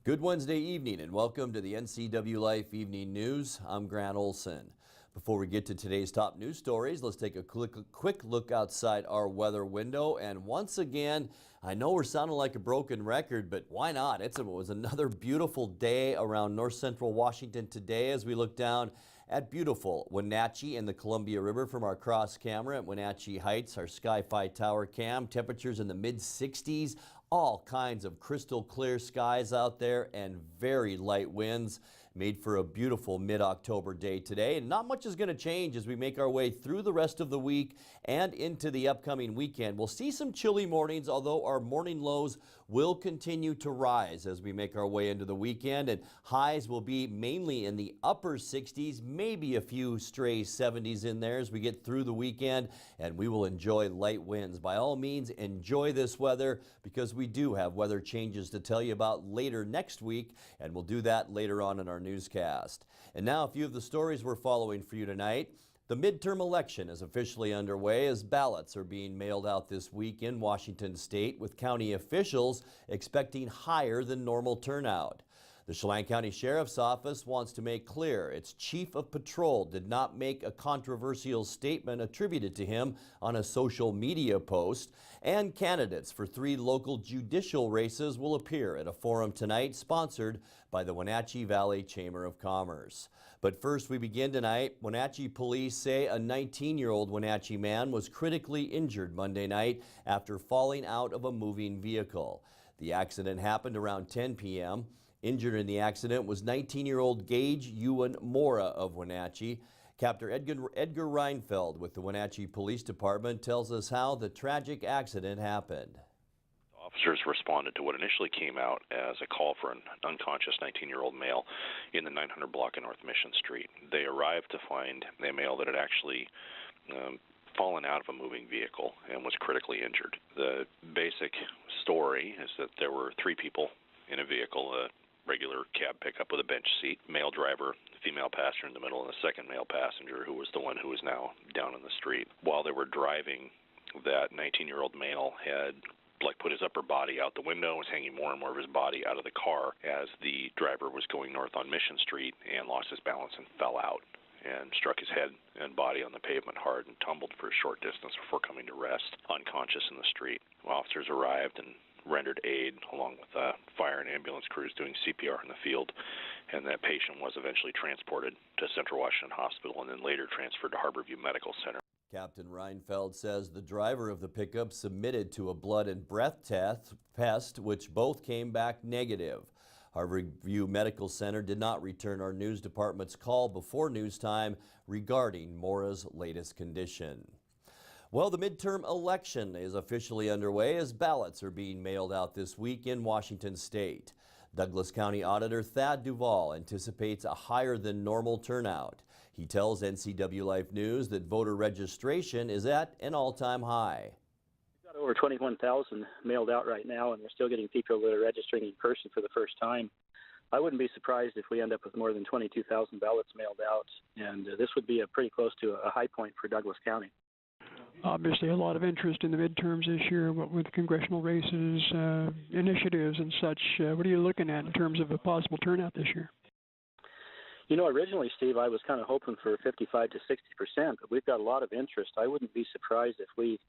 Good Wednesday evening and welcome to the Ncwlife Evening News. I'm Grant Olson. Before we get to today's top news stories, let's take a quick look outside our weather window. And once again, I know we're sounding like a broken record, but why not? It was another beautiful day around north central Washington today as we look down at beautiful Wenatchee and the Columbia River from our cross camera at Wenatchee Heights, our Sky-Fi Tower cam. Temperatures in the mid-60s. All kinds of crystal clear skies out there and very light winds made for a beautiful mid-October day today. And not much is going to change as we make our way through the rest of the week and into the upcoming weekend. We'll see some chilly mornings, although our morning lows will continue to rise as we make our way into the weekend, and highs will be mainly in the upper 60s, maybe a few stray 70s in there as we get through the weekend, and we will enjoy light winds. By all means, enjoy this weather because we do have weather changes to tell you about later next week, and we'll do that later on in our newscast. And now a few of the stories we're following for you tonight. The midterm election is officially underway as ballots are being mailed out this week in Washington state, with county officials expecting higher than normal turnout. The Chelan County Sheriff's Office wants to make clear its chief of patrol did not make a controversial statement attributed to him on a social media post. And candidates for 3 local judicial races will appear at a forum tonight sponsored by the Wenatchee Valley Chamber of Commerce. But first, we begin tonight. Wenatchee police say a 19-year-old Wenatchee man was critically injured Monday night after falling out of a moving vehicle. The accident happened around 10 p.m. Injured in the accident was 19-year-old Gage Ewan Mora of Wenatchee. Captain Edgar Reinfeld with the Wenatchee Police Department tells us how the tragic accident happened. Officers responded to what initially came out as a call for an unconscious 19-year-old male in the 900 block of North Mission Street. They arrived to find a male that had actually fallen out of a moving vehicle and was critically injured. The basic story is that there were 3 people in a vehicle, a regular cab pickup with a bench seat, male driver, female passenger in the middle, and a second male passenger who was the one who was now down in the street. While they were driving, that 19-year-old male had put his upper body out the window, was hanging more and more of his body out of the car as the driver was going north on Mission Street and lost his balance and fell out and struck his head and body on the pavement hard and tumbled for a short distance before coming to rest unconscious in the street. Officers arrived and rendered aid along with fire and ambulance crews doing CPR in the field, and that patient was eventually transported to Central Washington Hospital and then later transferred to Harborview Medical Center. Captain Reinfeld says the driver of the pickup submitted to a blood and breath test, which both came back negative. Harborview Medical Center did not return our news department's call before news time regarding Mora's latest condition. Well, the midterm election is officially underway as ballots are being mailed out this week in Washington state. Douglas County Auditor Thad Duvall anticipates a higher than normal turnout. He tells Ncwlife News that voter registration is at an all-time high. We've got over 21,000 mailed out right now, and we're still getting people that are registering in person for the first time. I wouldn't be surprised if we end up with more than 22,000 ballots mailed out, and this would be pretty close to a high point for Douglas County. Obviously, a lot of interest in the midterms this year, what with congressional races, initiatives and such. What are you looking at in terms of a possible turnout this year? You know, originally, Steve, I was kind of hoping for 55 to 60%, but we've got a lot of interest. I wouldn't be surprised if we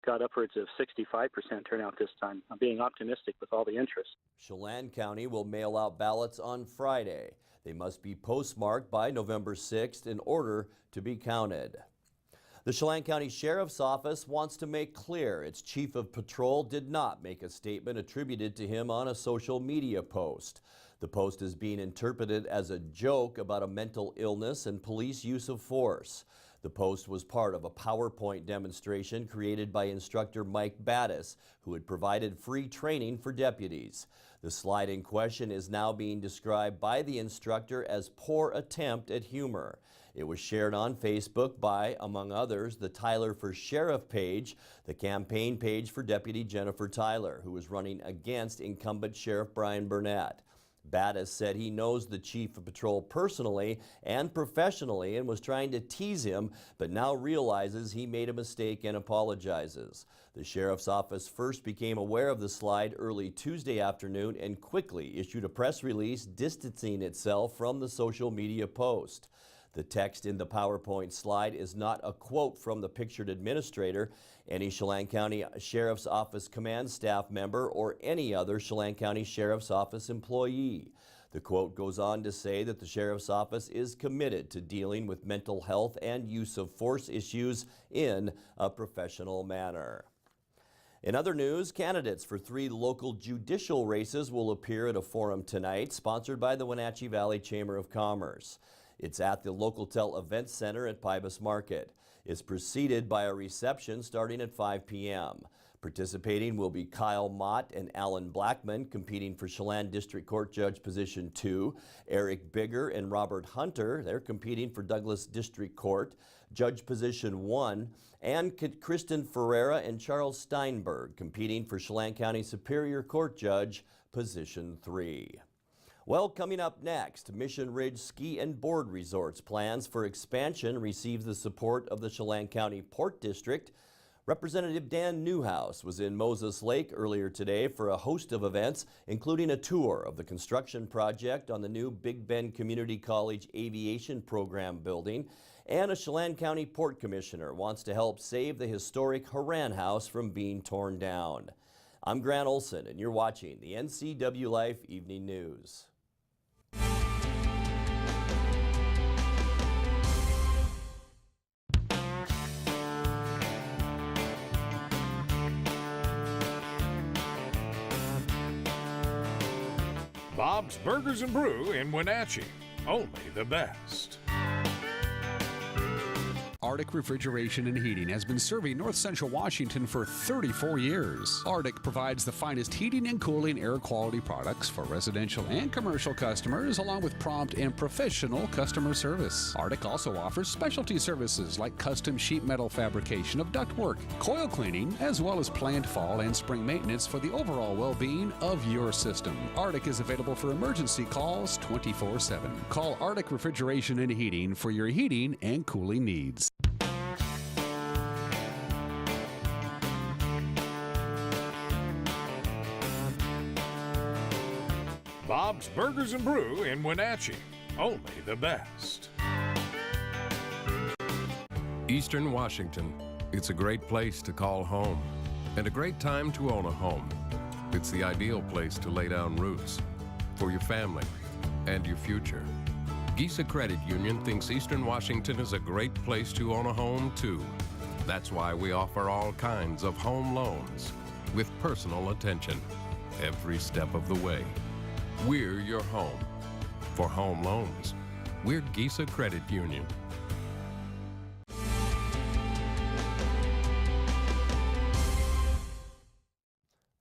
got upwards of 65% turnout this time. I'm being optimistic with all the interest. Chelan County will mail out ballots on Friday. They must be postmarked by November 6th in order to be counted. The Chelan County Sheriff's Office wants to make clear its chief of patrol did not make a statement attributed to him on a social media post. The post is being interpreted as a joke about a mental illness and police use of force. The post was part of a PowerPoint demonstration created by instructor Mike Battis, who had provided free training for deputies. The slide in question is now being described by the instructor as poor attempt at humor. It was shared on Facebook by, among others, the Tyler for Sheriff page, the campaign page for Deputy Jennifer Tyler, who was running against incumbent Sheriff Brian Burnett. Battis said he knows the chief of patrol personally and professionally and was trying to tease him, but now realizes he made a mistake and apologizes. The sheriff's office first became aware of the slide early Tuesday afternoon and quickly issued a press release distancing itself from the social media post. The text in the PowerPoint slide is not a quote from the pictured administrator, any Chelan County Sheriff's Office command staff member, or any other Chelan County Sheriff's Office employee. The quote goes on to say that the Sheriff's Office is committed to dealing with mental health and use of force issues in a professional manner. In other news, candidates for 3 local judicial races will appear at a forum tonight, sponsored by the Wenatchee Valley Chamber of Commerce. It's at the Local-Tel Event Center at Pybus Market. It's preceded by a reception starting at 5 p.m. Participating will be Kyle Mott and Alan Blackman, competing for Chelan District Court Judge Position 2. Eric Bigger and Robert Hunter, they're competing for Douglas District Court Judge Position 1. And Kristen Ferreira and Charles Steinberg, competing for Chelan County Superior Court Judge Position 3. Well, coming up next, Mission Ridge Ski and Board Resort's plans for expansion receives the support of the Chelan County Port District. Representative Dan Newhouse was in Moses Lake earlier today for a host of events, including a tour of the construction project on the new Big Bend Community College Aviation Program building. And a Chelan County Port Commissioner wants to help save the historic Horan House from being torn down. I'm Grant Olson, and you're watching the Ncwlife Evening News. Bob's Burgers and Brew in Wenatchee. Only the best. Arctic Refrigeration and Heating has been serving North Central Washington for 34 years. Arctic provides the finest heating and cooling air quality products for residential and commercial customers, along with prompt and professional customer service. Arctic also offers specialty services like custom sheet metal fabrication of ductwork, coil cleaning, as well as planned fall and spring maintenance for the overall well-being of your system. Arctic is available for emergency calls 24/7. Call Arctic Refrigeration and Heating for your heating and cooling needs. Bob's Burgers and Brew in Wenatchee. Only the best. Eastern Washington. It's a great place to call home and a great time to own a home. It's the ideal place to lay down roots for your family and your future. Gisa Credit Union thinks Eastern Washington is a great place to own a home too. That's why we offer all kinds of home loans with personal attention every step of the way. We're your home. For home loans, we're Gisa Credit Union.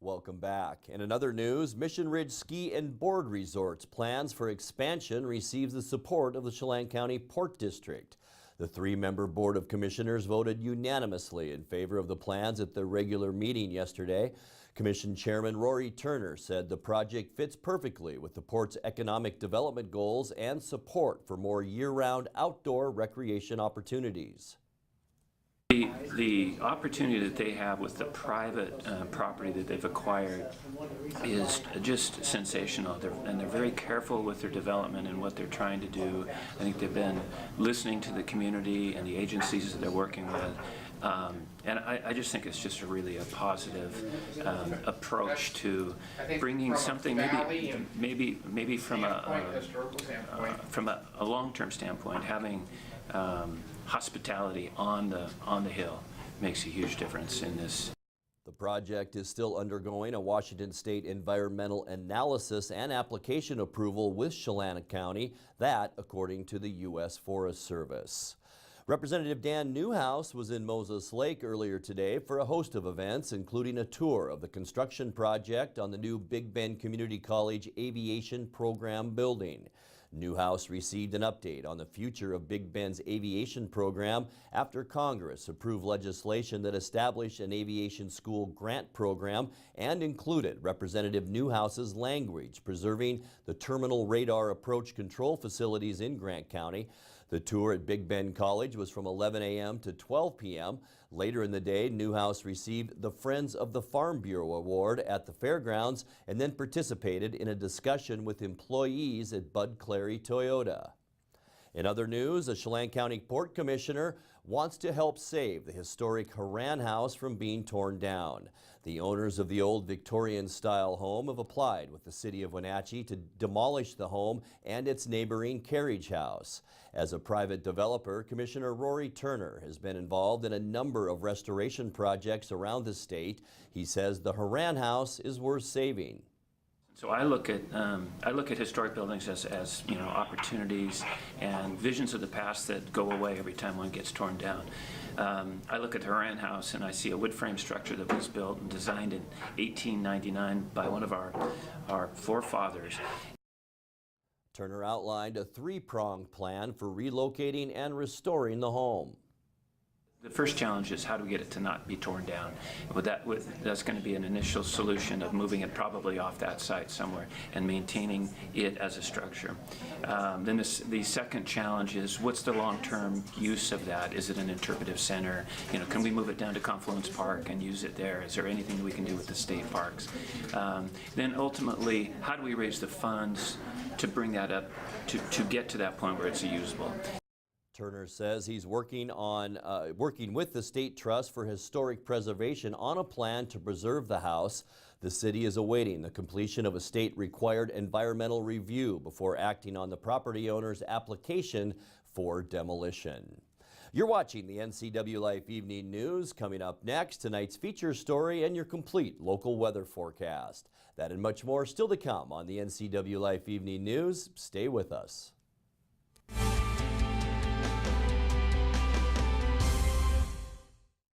Welcome back. And in other news, Mission Ridge Ski and Board Resort's plans for expansion receives the support of the Chelan County Port District. The 3-member Board of Commissioners voted unanimously in favor of the plans at their regular meeting yesterday. Commission Chairman Rory Turner said the project fits perfectly with the port's economic development goals and support for more year-round outdoor recreation opportunities. The opportunity that they have with the private property that they've acquired is just sensational. They're very careful with their development and what they're trying to do. I think they've been listening to the community and the agencies that they're working with. And I just think it's just really a positive approach to bringing something maybe from a long-term standpoint, having hospitality on the hill makes a huge difference in this. The project is still undergoing a Washington State environmental analysis and application approval with Chelan County, that according to the U.S. Forest Service. Representative Dan Newhouse was in Moses Lake earlier today for a host of events, including a tour of the construction project on the new Big Bend Community College Aviation Program building. Newhouse received an update on the future of Big Bend's aviation program after Congress approved legislation that established an aviation school grant program and included Representative Newhouse's language preserving the terminal radar approach control facilities in Grant County. The tour at Big Bend College was from 11 a.m. to 12 p.m. Later in the day, Newhouse received the Friends of the Farm Bureau Award at the fairgrounds and then participated in a discussion with employees at Bud Clary Toyota. In other news, a Chelan County Port Commissioner wants to help save the historic Horan House from being torn down. The owners of the old Victorian-style home have applied with the city of Wenatchee to demolish the home and its neighboring carriage house. As a private developer, Commissioner Rory Turner has been involved in a number of restoration projects around the state. He says the Horan House is worth saving. So I look at historic buildings as you know, opportunities and visions of the past that go away every time one gets torn down. I look at the Horan House and I see a wood frame structure that was built and designed in 1899 by one of our forefathers. Turner outlined a three-pronged plan for relocating and restoring the home. The first challenge is how do we get it to not be torn down? That's going to be an initial solution of moving it probably off that site somewhere and maintaining it as a structure. Then the second challenge is what's the long-term use of that? Is it an interpretive center? You know, can we move it down to Confluence Park and use it there? Is there anything we can do with the state parks? Then ultimately, how do we raise the funds to bring that up to get to that point where it's usable? Turner says he's working with the State Trust for Historic Preservation on a plan to preserve the house. The city is awaiting the completion of a state-required environmental review before acting on the property owner's application for demolition. You're watching the Ncwlife Evening News. Coming up next, tonight's feature story and your complete local weather forecast. That and much more still to come on the Ncwlife Evening News. Stay with us.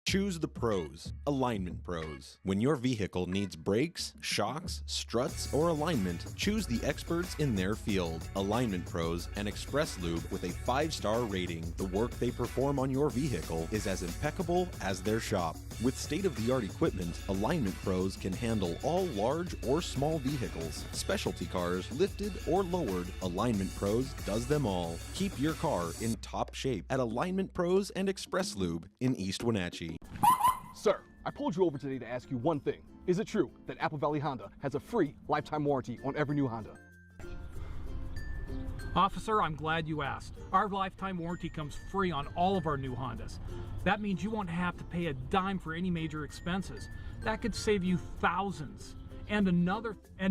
Choose the pros, Alignment Pros. When your vehicle needs brakes, shocks, struts, or alignment, choose the experts in their field. Alignment Pros and Express Lube with a 5-star rating. The work they perform on your vehicle is as impeccable as their shop. With state-of-the-art equipment, Alignment Pros can handle all large or small vehicles, specialty cars, lifted or lowered. Alignment Pros does them all. Keep your car in top shape at Alignment Pros and Express Lube in East Wenatchee. Sir, I pulled you over today to ask you one thing. Is it true that Apple Valley Honda has a free lifetime warranty on every new Honda? Officer, I'm glad you asked. Our lifetime warranty comes free on all of our new Hondas. That means you won't have to pay a dime for any major expenses. That could save you thousands. And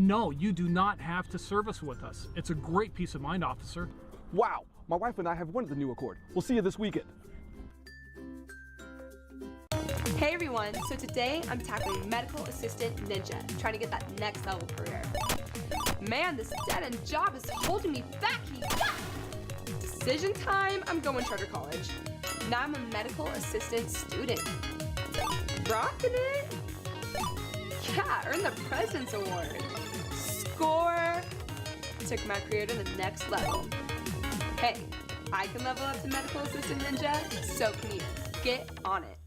no, you do not have to service with us. It's a great peace of mind, officer. Wow, my wife and I have wanted the new Accord. We'll see you this weekend. Hey everyone, so today I'm tackling Medical Assistant Ninja, trying to get that next level career. Man, this dead-end job is holding me back. Decision time, I'm going charter college. Now I'm a medical assistant student. Rocking it? Yeah, earned the President's Award. Score! Took my career to the next level. Hey, I can level up to Medical Assistant Ninja, so can you. Get on it.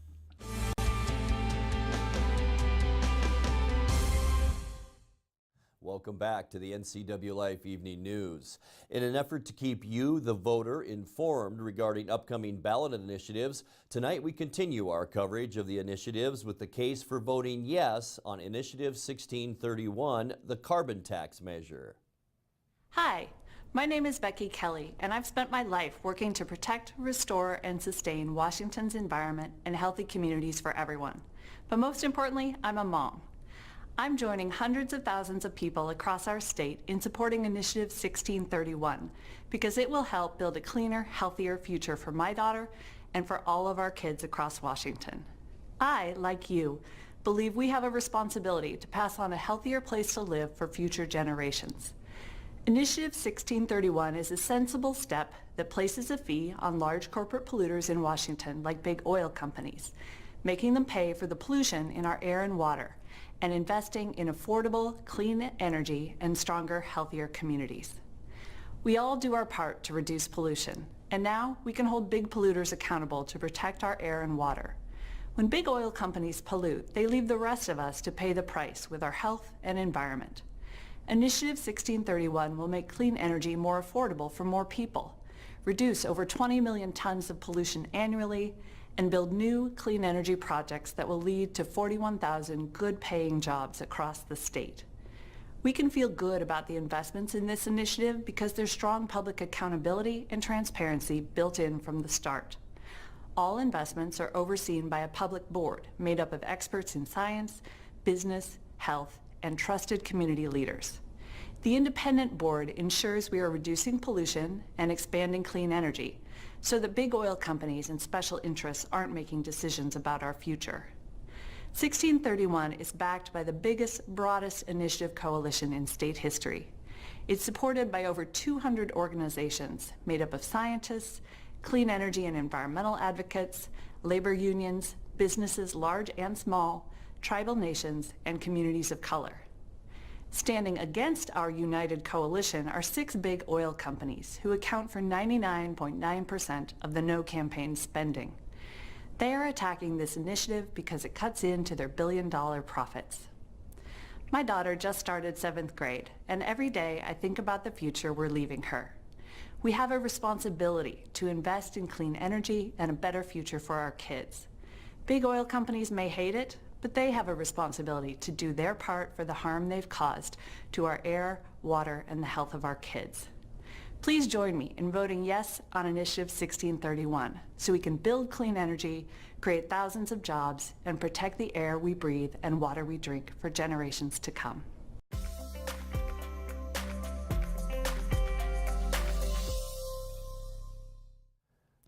Welcome back to the Ncwlife Evening News. In an effort to keep you, the voter, informed regarding upcoming ballot initiatives, tonight we continue our coverage of the initiatives with the case for voting yes on Initiative 1631, the carbon tax measure. Hi, my name is Becky Kelly, and I've spent my life working to protect, restore, and sustain Washington's environment and healthy communities for everyone. But most importantly, I'm a mom. I'm joining hundreds of thousands of people across our state in supporting Initiative 1631 because it will help build a cleaner, healthier future for my daughter and for all of our kids across Washington. I, like you, believe we have a responsibility to pass on a healthier place to live for future generations. Initiative 1631 is a sensible step that places a fee on large corporate polluters in Washington like big oil companies, making them pay for the pollution in our air and water, and investing in affordable, clean energy and stronger, healthier communities. We all do our part to reduce pollution, and now we can hold big polluters accountable to protect our air and water. When big oil companies pollute, they leave the rest of us to pay the price with our health and environment. Initiative 1631 will make clean energy more affordable for more people, reduce over 20 million tons of pollution annually, and build new clean energy projects that will lead to 41,000 good-paying jobs across the state. We can feel good about the investments in this initiative because there's strong public accountability and transparency built in from the start. All investments are overseen by a public board made up of experts in science, business, health, and trusted community leaders. The independent board ensures we are reducing pollution and expanding clean energy so that big oil companies and special interests aren't making decisions about our future. 1631 is backed by the biggest, broadest initiative coalition in state history. It's supported by over 200 organizations made up of scientists, clean energy and environmental advocates, labor unions, businesses large and small, tribal nations, and communities of color. Standing against our united coalition are 6 big oil companies who account for 99.9% of the No campaign spending. They are attacking this initiative because it cuts into their billion-dollar profits. My daughter just started 7th grade, and every day I think about the future we're leaving her. We have a responsibility to invest in clean energy and a better future for our kids. Big oil companies may hate it, but they have a responsibility to do their part for the harm they've caused to our air, water, and the health of our kids. Please join me in voting yes on Initiative 1631 so we can build clean energy, create thousands of jobs, and protect the air we breathe and water we drink for generations to come.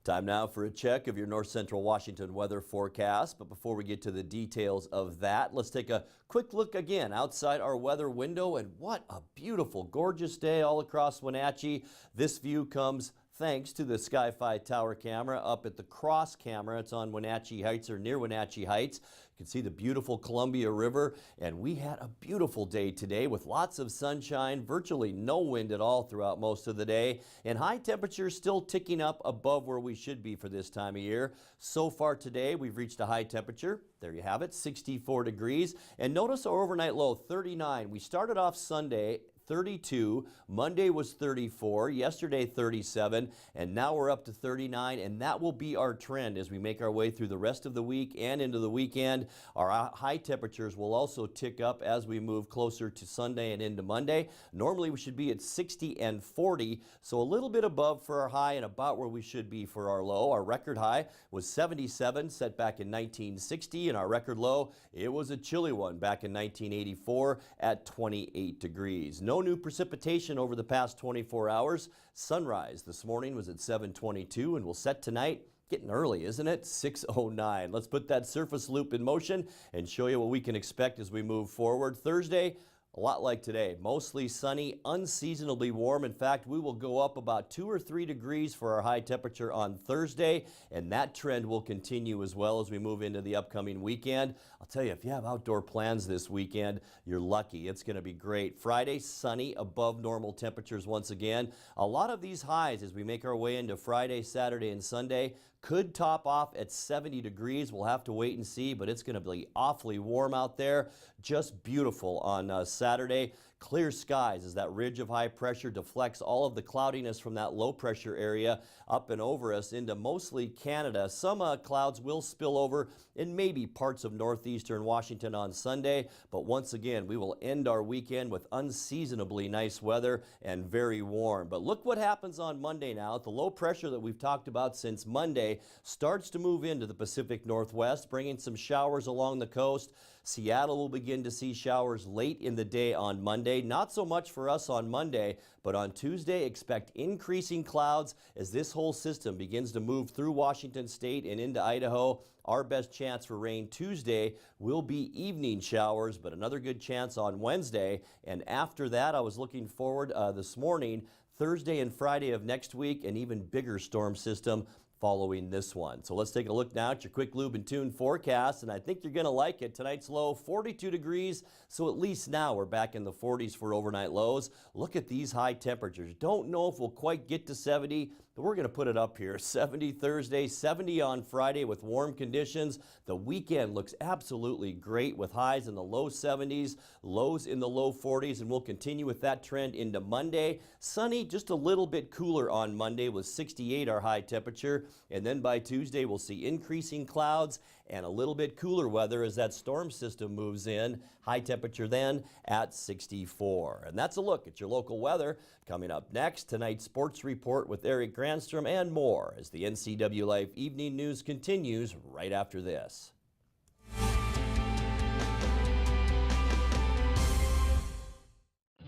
Time now for a check of your North Central Washington weather forecast. But before we get to the details of that, let's take a quick look again outside our weather window. And what a beautiful, gorgeous day all across Wenatchee. This view comes thanks to the Sky-Fi Tower camera up at the Cross camera. It's on Wenatchee Heights or near Wenatchee Heights. You can see the beautiful Columbia River, and we had a beautiful day today with lots of sunshine, virtually no wind at all throughout most of the day, and high temperatures still ticking up above where we should be for this time of year. So far today, we've reached a high temperature. There you have it, 64 degrees, and notice our overnight low, 39. We started off Sunday 32, Monday was 34, yesterday 37, and now we're up to 39, and that will be our trend as we make our way through the rest of the week and into the weekend. Our high temperatures will also tick up as we move closer to Sunday and into Monday. Normally we should be at 60 and 40, so a little bit above for our high and about where we should be for our low. Our record high was 77, set back in 1960, and our record low, it was a chilly one back in 1984 at 28 degrees. No new precipitation over the past 24 hours. Sunrise this morning was at 7:22 and will set tonight. Getting early, isn't it? 6:09. Let's put that surface loop in motion and show you what we can expect as we move forward. Thursday, a lot like today, mostly sunny, unseasonably warm. In fact, we will go up about 2 or 3 degrees for our high temperature on Thursday, and that trend will continue as well as we move into the upcoming weekend. I'll tell you, if you have outdoor plans this weekend, you're lucky. It's going to be great. Friday, sunny, above normal temperatures once again. A lot of these highs as we make our way into Friday, Saturday, and Sunday could top off at 70 degrees. We'll have to wait and see, but it's going to be awfully warm out there. Just beautiful on Saturday. Clear skies as that ridge of high pressure deflects all of the cloudiness from that low pressure area up and over us into mostly Canada. Some clouds will spill over in maybe parts of northeastern Washington on Sunday, but once again, we will end our weekend with unseasonably nice weather and very warm. But look what happens on Monday now. The low pressure that we've talked about since Monday starts to move into the Pacific Northwest, bringing some showers along the coast. Seattle will begin to see showers late in the day on Monday. Not so much for us on Monday, but on Tuesday, expect increasing clouds as this whole system begins to move through Washington State and into Idaho. Our best chance for rain Tuesday will be evening showers, but another good chance on Wednesday. And after that, I was looking forward this morning, Thursday and Friday of next week, an even bigger storm system following this one. So let's take a look now at your quick lube and tune forecast, and I think you're going to like it. Tonight's low 42 degrees, so at least now we're back in the 40s for overnight lows. Look at these high temperatures. Don't know if we'll quite get to 70, but we're going to put it up here. 70 Thursday, 70 on Friday with warm conditions. The weekend looks absolutely great with highs in the low 70s, lows in the low 40s, and we'll continue with that trend into Monday. Sunny, just a little bit cooler on Monday with 68 our high temperature. And then by Tuesday, we'll see increasing clouds and a little bit cooler weather as that storm system moves in. High temperature then at 64. And that's a look at your local weather. Coming up next, tonight's sports report with Eric Granstrom and more as the NCW Life Evening News continues right after this.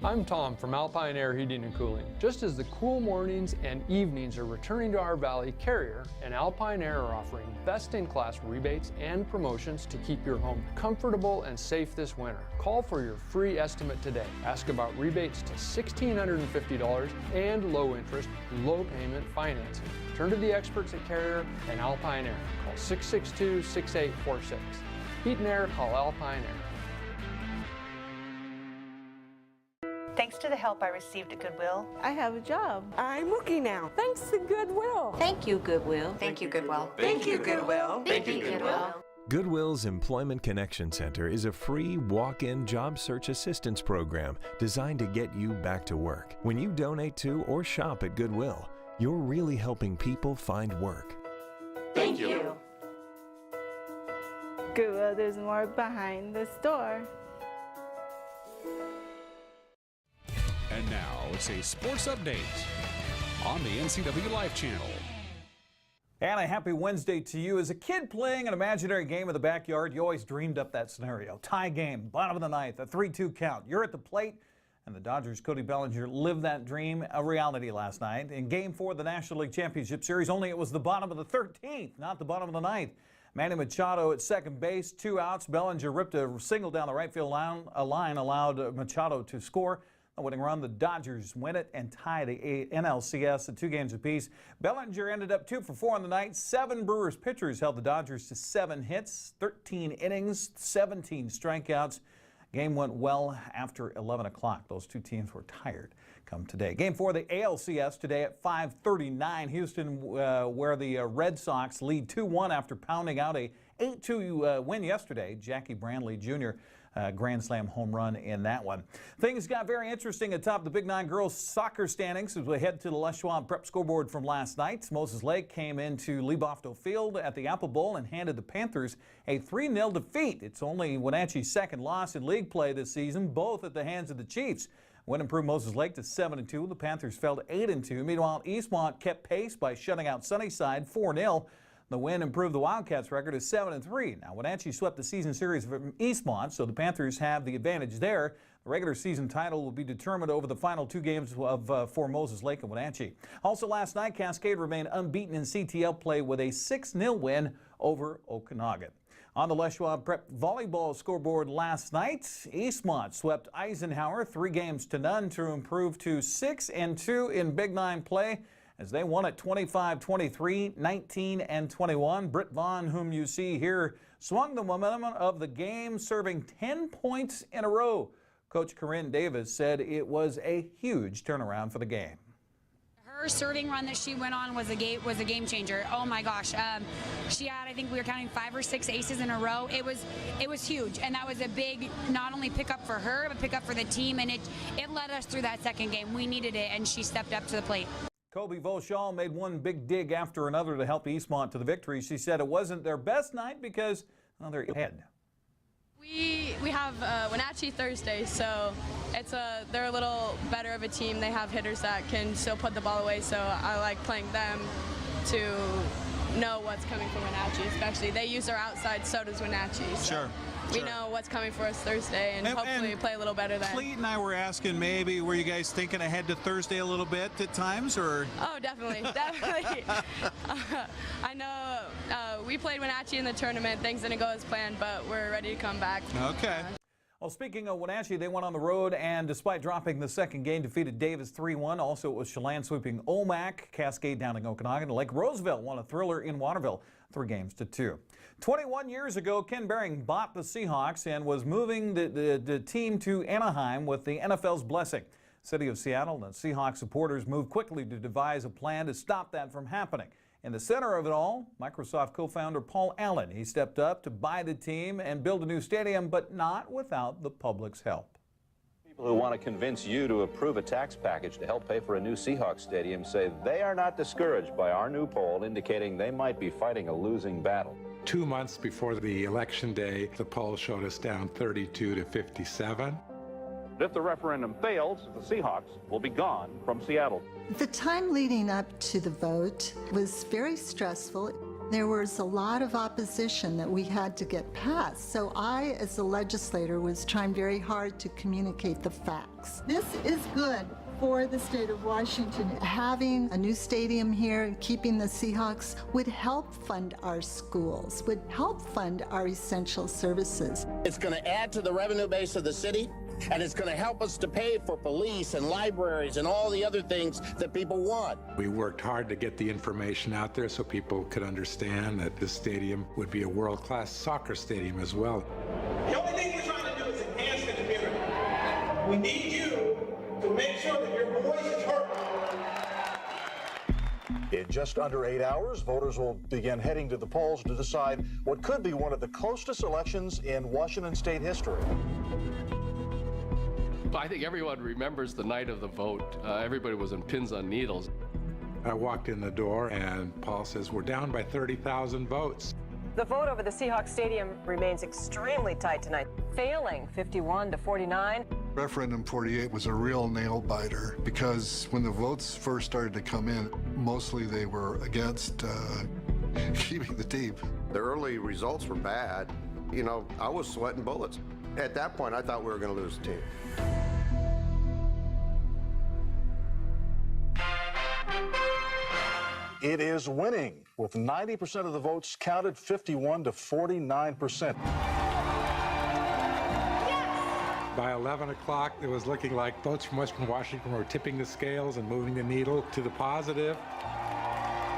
I'm Tom from Alpine Air Heating and Cooling. Just as the cool mornings and evenings are returning to our valley, Carrier and Alpine Air are offering best-in-class rebates and promotions to keep your home comfortable and safe this winter. Call for your free estimate today. Ask about rebates to $1,650 and low interest, low payment financing. Turn to the experts at Carrier and Alpine Air. Call 662-6846. Heat and air, call Alpine Air. Thanks to the help I received at Goodwill, I have a job. I'm working now. Thanks to Goodwill. Thank you, Goodwill. Thank you, Goodwill. Thank you, Goodwill. Thank you, Goodwill. Goodwill's Employment Connection Center is a free walk-in job search assistance program designed to get you back to work. When you donate to or shop at Goodwill, you're really helping people find work. Thank you. Goodwill, there's more behind the store. And now it's a sports update on the NCW Life channel. And a happy Wednesday to you. As a kid playing an imaginary game in the backyard, you always dreamed up that scenario. Tie game, bottom of the ninth, a 3-2 count. You're at the plate, and the Dodgers' Cody Bellinger lived that dream a reality last night. In Game 4 of the National League Championship Series, only it was the bottom of the 13th, not the bottom of the ninth. Manny Machado at second base, 2 outs. Bellinger ripped a single down the right field line, allowed Machado to score. A winning run, the Dodgers win it and tie the NLCS at 2 games apiece. Bellinger ended up 2 for 4 on the night. 7 Brewers pitchers held the Dodgers to 7 hits, 13 innings, 17 strikeouts. Game went well after 11 o'clock. Those two teams were tired come today. Game 4 of the ALCS today at 5:39. Houston, where the Red Sox lead 2-1 after pounding out a 8-2 win yesterday. Jackie Brantley Jr. Grand Slam home run in that one. Things got very interesting atop the Big Nine girls soccer standings as we head to the Les Schwab Prep scoreboard from last night. Moses Lake came into Lebofto Field at the Apple Bowl and handed the Panthers a 3-0 defeat. It's only Wenatchee's second loss in league play this season, both at the hands of the Chiefs. Win improved Moses Lake to 7-2. The Panthers fell to 8-2. Meanwhile, Eastmont kept pace by shutting out Sunnyside 4-0. The win improved the Wildcats' record to 7-3. Now, Wenatchee swept the season series from Eastmont, so the Panthers have the advantage there. The regular season title will be determined over the final 2 games for Moses Lake and Wenatchee. Also last night, Cascade remained unbeaten in CTL play with a 6-0 win over Okanagan. On the Les Schwab Prep volleyball scoreboard last night, Eastmont swept Eisenhower 3-0 to improve to 6-2 in Big Nine play, as they won at 25-23, 19-21. Britt Vaughn, whom you see here, swung the momentum of the game, serving 10 points in a row. Coach Corinne Davis said it was a huge turnaround for the game. Her serving run that she went on was a game changer. Oh my gosh. She had, I think we were counting 5 or 6 aces in a row. It was huge, and that was a big, not only pickup for her, but pickup for the team, and it led us through that second game. We needed it, and she stepped up to the plate. Kobe Volshall made one big dig after another to help Eastmont to the victory. She said it wasn't their best night because, well, they're ahead. We have Wenatchee Thursday, so they're a little better of a team. They have hitters that can still put the ball away, so I like playing them to know what's coming from Wenatchee, especially. They use their outside, so does Wenatchee. So. Sure. We know what's coming for us Thursday, and hopefully play a little better then. Cleet and I were asking, maybe, were you guys thinking ahead to Thursday a little bit at times, or? Oh, definitely, definitely. I know we played Wenatchee in the tournament. Things didn't go as planned, but we're ready to come back. Okay. Well, speaking of Wenatchee, they went on the road and despite dropping the second game, defeated Davis 3-1. Also, it was Chelan sweeping Omak, Cascade down in Okanagan. Lake Roseville won a thriller in Waterville, 3-2. 21 years ago, Ken Behring bought the Seahawks and was moving the team to Anaheim with the NFL's blessing. City of Seattle and Seahawks supporters moved quickly to devise a plan to stop that from happening. In the center of it all, Microsoft co-founder Paul Allen. He stepped up to buy the team and build a new stadium, but not without the public's help. People who want to convince you to approve a tax package to help pay for a new Seahawks stadium say they are not discouraged by our new poll indicating they might be fighting a losing battle. 2 months before the election day, the poll showed us down 32 to 57. If the referendum fails, the Seahawks will be gone from Seattle. The time leading up to the vote was very stressful. There was a lot of opposition that we had to get past. So I, as a legislator, was trying very hard to communicate the facts. This is good for the state of Washington. Having a new stadium here and keeping the Seahawks would help fund our schools, would help fund our essential services. It's going to add to the revenue base of the city, and it's going to help us to pay for police and libraries and all the other things that people want. We worked hard to get the information out there so people could understand that this stadium would be a world-class soccer stadium as well. The only thing we're trying to do is enhance the community. We need you to make sure that your voice is heard. In just under 8 hours, voters will begin heading to the polls to decide what could be one of the closest elections in Washington state history. I think everyone remembers the night of the vote. Everybody was on pins on needles. I walked in the door and Paul says, we're down by 30,000 votes. The vote over the Seahawks Stadium remains extremely tight tonight, failing 51 to 49. Referendum 48 was a real nail-biter because when the votes first started to come in, mostly they were against keeping the team. The early results were bad. You know, I was sweating bullets. At that point, I thought we were going to lose the team. It is winning, with 90% of the votes counted, 51 to 49%. By 11 o'clock, it was looking like votes from Western Washington were tipping the scales and moving the needle to the positive.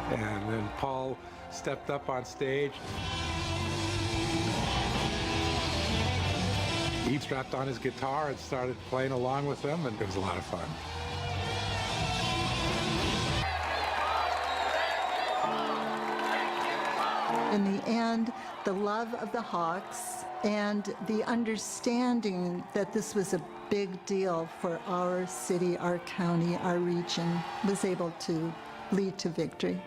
And then Paul stepped up on stage. He strapped on his guitar and started playing along with them, and it was a lot of fun. In the end, the love of the Hawks and the understanding that this was a big deal for our city, our county, our region, was able to lead to victory.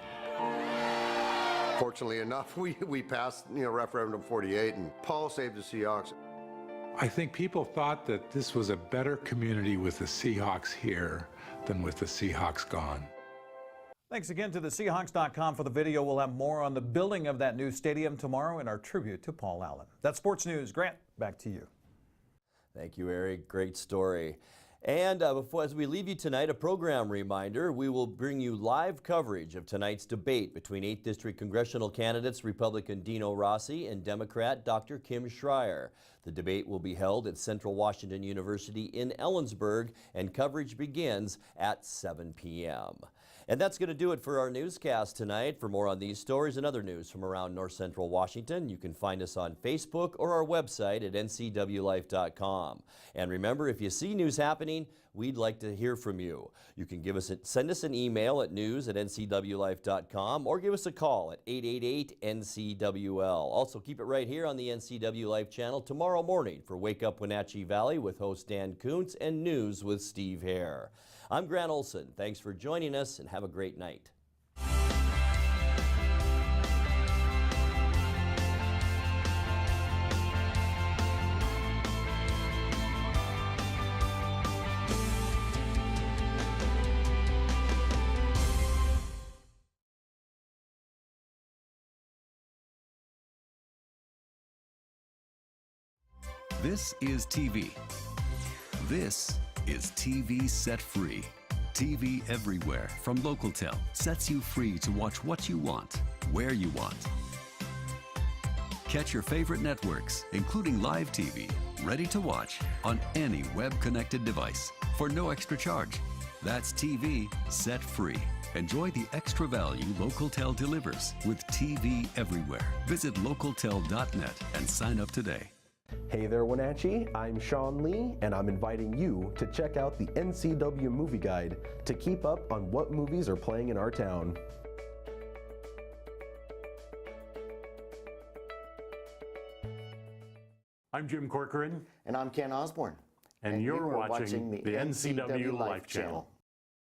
Fortunately enough, we passed, referendum 48, and Paul saved the Seahawks. I think people thought that this was a better community with the Seahawks here than with the Seahawks gone. Thanks again to the Seahawks.com for the video. We'll have more on the building of that new stadium tomorrow in our tribute to Paul Allen. That's sports news. Grant, back to you. Thank you, Eric. Great story. And as we leave you tonight, a program reminder, we will bring you live coverage of tonight's debate between 8th District congressional candidates Republican Dino Rossi and Democrat Dr. Kim Schreier. The debate will be held at Central Washington University in Ellensburg, and coverage begins at 7 p.m. And that's going to do it for our newscast tonight. For more on these stories and other news from around North Central Washington, you can find us on Facebook or our website at ncwlife.com. And remember, if you see news happening, we'd like to hear from you. You can send us an email at news@ncwlife.com or give us a call at 888-NCWL. Also, keep it right here on the NCW Life channel tomorrow morning for Wake Up Wenatchee Valley with host Dan Kuntz and News with Steve Hare. I'm Grant Olson. Thanks for joining us and have a great night. This is TV. This is TV Set Free. TV everywhere from Localtel sets you free to watch what you want, where you want. Catch your favorite networks, including live TV, ready to watch on any web-connected device for no extra charge. That's TV set free. Enjoy the extra value LocalTel delivers with TV everywhere. Visit localtel.net and sign up today. Hey there, Wenatchee. I'm Sean Lee, and I'm inviting you to check out the NCW Movie Guide to keep up on what movies are playing in our town. I'm Jim Corcoran. And I'm Ken Osborne. And you're watching the NCW Life channel.